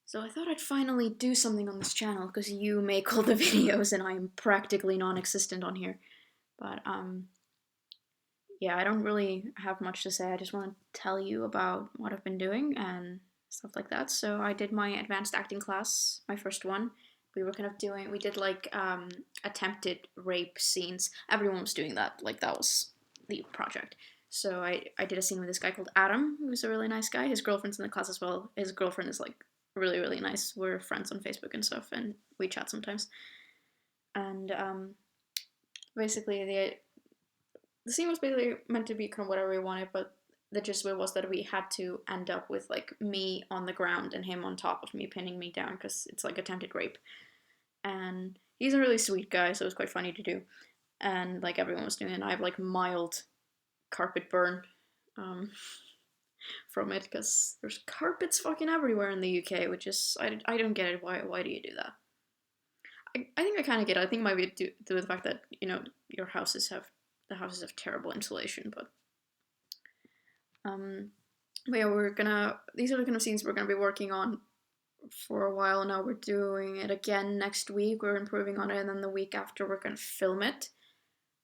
So I thought I'd finally do something on this channel because you make all the videos and I'm practically non-existent on here. But yeah, I don't really have much to say. I just want to tell you about what I've been doing and stuff like that. So I did my advanced acting class, my first one. We did like attempted rape scenes. Everyone was doing that. Like that was the project. So I did a scene with this guy called Adam, who's a really nice guy. His girlfriend's in the class as well. His girlfriend is like really, really nice. We're friends on Facebook and stuff, and we chat sometimes. And basically, the scene was basically meant to be kind of whatever we wanted, but the gist of it was that we had to end up with like me on the ground and him on top of me, pinning me down because it's like attempted rape. And he's a really sweet guy, so it was quite funny to do. And like everyone was doing it, and I have like mild carpet burn um, from it because there's carpets fucking everywhere in the UK, which is I don't get it. Why do you do that? I think I kind of get it. I think it might be due to the fact that your houses have terrible insulation, um, but yeah, we're gonna these are the kind of scenes we're gonna be working on for a while now. We're doing it again next week. We're improving on it, and then the week after we're gonna film it,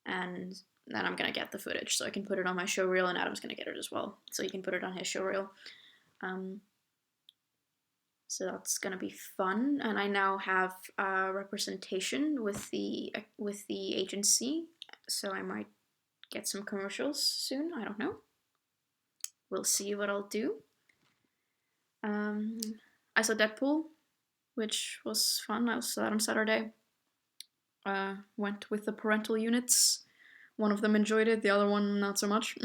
and then I'm gonna get the footage so I can put it on my show reel, and Adam's gonna get it as well, so he can put it on his show reel. Um, so that's gonna be fun, and I now have representation with the agency, so I might get some commercials soon. I don't know. We'll see what I'll do. I saw Deadpool, which was fun. I saw that on Saturday. Went with the parental units. One of them enjoyed it, the other one not so much.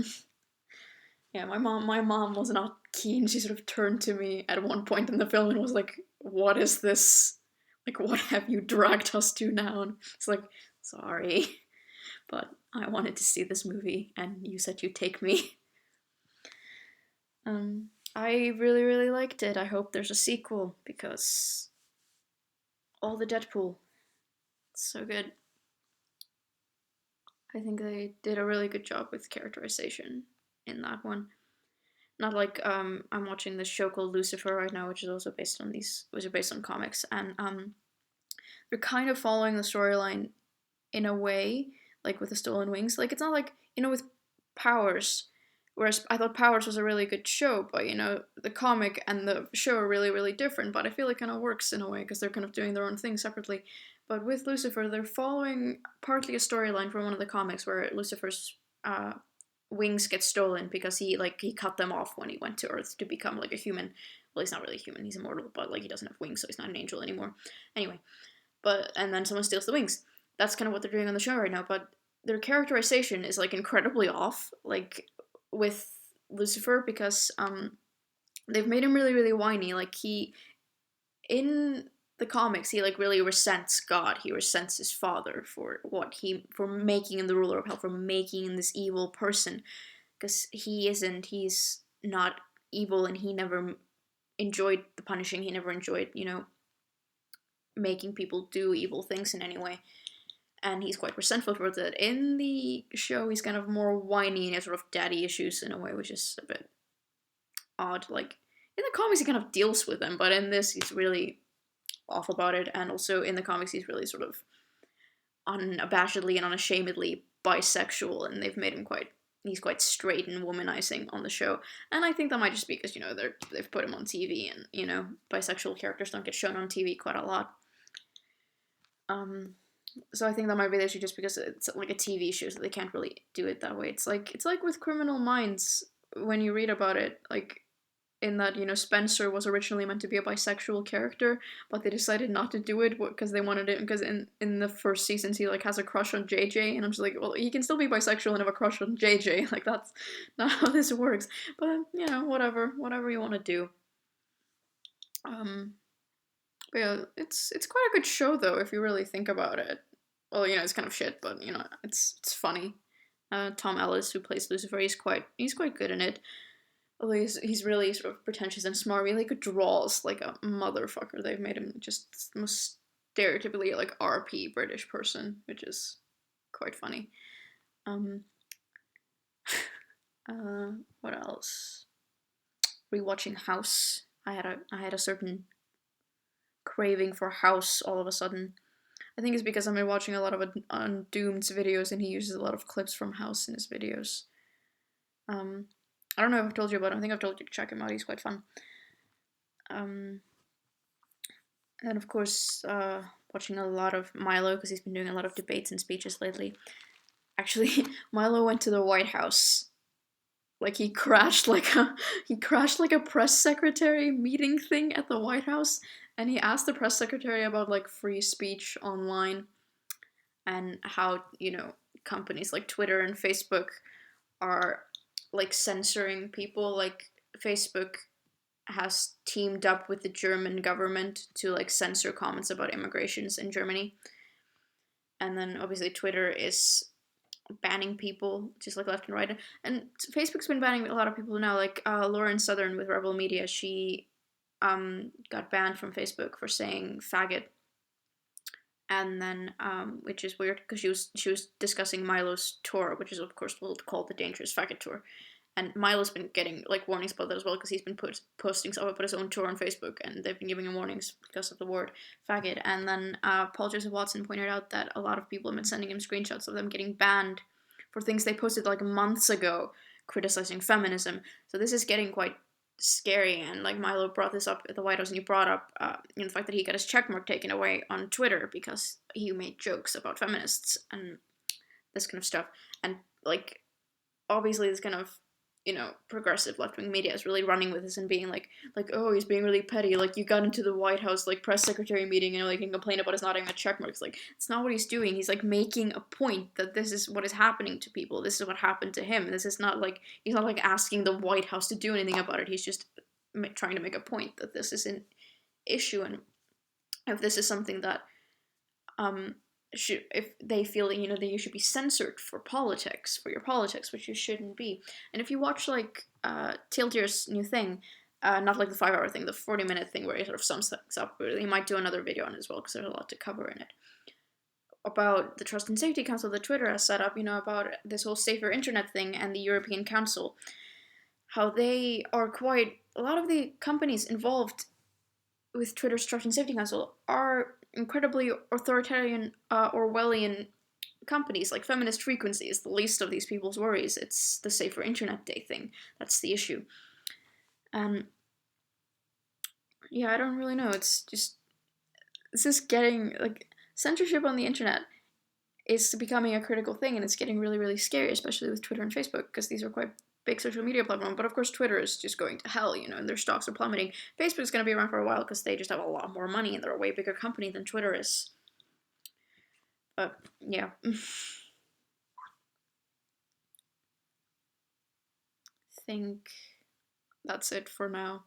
Yeah, my mom was not keen. She sort of turned to me at one point in the film and was like, "What is this? Like, what have you dragged us to now?" And it's like, sorry, but I wanted to see this movie, and you said you'd take me. I really, really liked it. I hope there's a sequel because all the Deadpool, it's so good. I think they did a really good job with characterization in that one. Not like I'm watching this show called Lucifer right now, which is also which are based on comics, and they're kind of following the storyline in a way, like with the Stolen Wings. Like it's not like with Powers. Whereas I thought Powers was a really good show, but the comic and the show are really, really different. But I feel it kind of works in a way because they're kind of doing their own thing separately. But with Lucifer, they're following partly a storyline from one of the comics where Lucifer's wings get stolen because he cut them off when he went to Earth to become like a human. Well, he's not really human; he's immortal, but like he doesn't have wings, so he's not an angel anymore. Anyway, and then someone steals the wings. That's kind of what they're doing on the show right now. But their characterization is like incredibly off, like with Lucifer, because they've made him really, really whiny. Like in the comics, he like really resents God. He resents his father for making him the ruler of hell, for making him this evil person, because he's not evil, and he never enjoyed the punishing. He never enjoyed making people do evil things in any way, and he's quite resentful towards it. In the show, he's kind of more whiny and has sort of daddy issues in a way, which is a bit odd. Like in the comics, he kind of deals with them, but in this, he's really off about it. And also in the comics, he's really sort of unabashedly and unashamedly bisexual, and they've made him he's quite straight and womanizing on the show. And I think that might just be because they've put him on TV, and bisexual characters don't get shown on TV quite a lot. So I think that might be the issue, just because it's like a TV show, so they can't really do it that way. It's like with Criminal Minds, when you read about it, like in that Spencer was originally meant to be a bisexual character, but they decided not to do it because they wanted it, because in the first seasons he like has a crush on JJ, and I'm just like, well, he can still be bisexual and have a crush on JJ. Like that's not how this works. But whatever you want to do. But yeah, it's quite a good show though if you really think about it. Well, it's kind of shit, but it's funny. Tom Ellis, who plays Lucifer, he's quite good in it. Although he's really sort of pretentious and smart. He like draws like a motherfucker. They've made him just the most stereotypically like RP British person, which is quite funny. Um, what else? Rewatching House. I had a certain craving for House all of a sudden. I think it's because I've been watching a lot of Undoomed's videos, and he uses a lot of clips from House in his videos. I don't know if I've told you about him. I think I've told you to check him out. He's quite fun. And of course, watching a lot of Milo, because he's been doing a lot of debates and speeches lately. Actually, Milo went to the White House. Like he crashed like a press secretary meeting thing at the White House, and he asked the press secretary about like free speech online and how, companies like Twitter and Facebook are like censoring people. Like Facebook has teamed up with the German government to like censor comments about immigrations in Germany. And then obviously Twitter is banning people just like left and right. And Facebook's been banning a lot of people now, like Lauren Southern with Rebel Media. She got banned from Facebook for saying faggot. And then which is weird because she was discussing Milo's tour, which is of course called the Dangerous Faggot Tour. And Milo's been getting like warnings about that as well because he's been posting stuff about his own tour on Facebook, and they've been giving him warnings because of the word faggot. And then Paul Joseph Watson pointed out that a lot of people have been sending him screenshots of them getting banned for things they posted like months ago criticizing feminism. So this is getting quite scary. And like Milo brought this up at the White House, and he brought up the fact that he got his checkmark taken away on Twitter because he made jokes about feminists and this kind of stuff. And like obviously this kind of progressive left-wing media is really running with this and being like, oh, he's being really petty, like you got into the White House like press secretary meeting and like can complain about us not having a check marks. Like it's not what he's doing. He's like making a point that this is what is happening to people. This is what happened to him. This is not like, he's not like asking the White House to do anything about it. He's just trying to make a point that this is an issue, and if this is something that if they feel that that you should be censored for your politics, which you shouldn't be. And if you watch like Tiltier's new thing, not like the 5-hour thing, the 40-minute thing where he sort of sums things up, but he might do another video on it as well because there's a lot to cover in it about the Trust and Safety Council that Twitter has set up, about this whole safer internet thing, and the European Council, how they are a lot of the companies involved with Twitter's Trust and Safety Council are incredibly authoritarian, Orwellian companies. Like Feminist Frequency is the least of these people's worries. It's the Safer Internet Day thing that's the issue. Yeah, I don't really know. It's just getting like censorship on the internet is becoming a critical thing, and it's getting really, really scary, especially with Twitter and Facebook, because these are quite big social media platform. But of course Twitter is just going to hell, and their stocks are plummeting. Facebook's going to be around for a while because they just have a lot more money and they're a way bigger company than Twitter is. But yeah. I think that's it for now.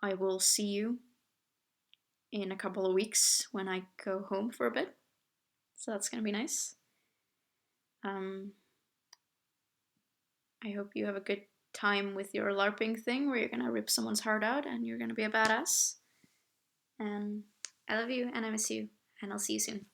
I will see you in a couple of weeks when I go home for a bit, so that's going to be nice. I hope you have a good time with your LARPing thing where you're gonna rip someone's heart out and you're gonna be a badass. And I love you and I miss you, and I'll see you soon.